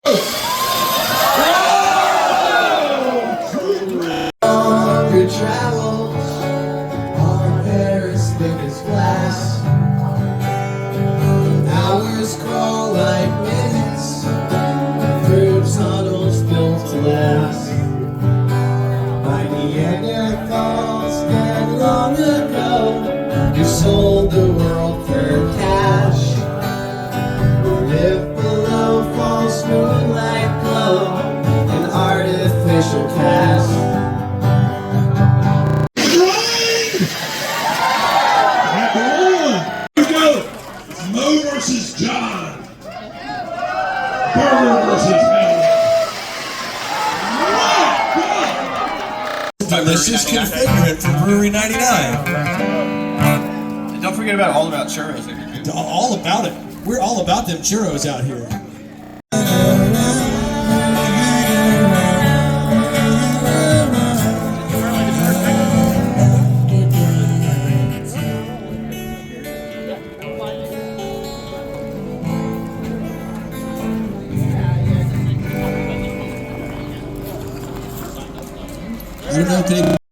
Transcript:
Your travels are as thick as glass. Hours crawl like minutes through tunnels built to last. By Neanderthals dead long ago, you sold the world for cash. We live below false moonlight glow, an artificial cast. Mo versus John. Burger versus Hell. Delicious configurant from Brewery 99. And don't forget about All About Churros. All about it. We're all about them churros out here. I don't know if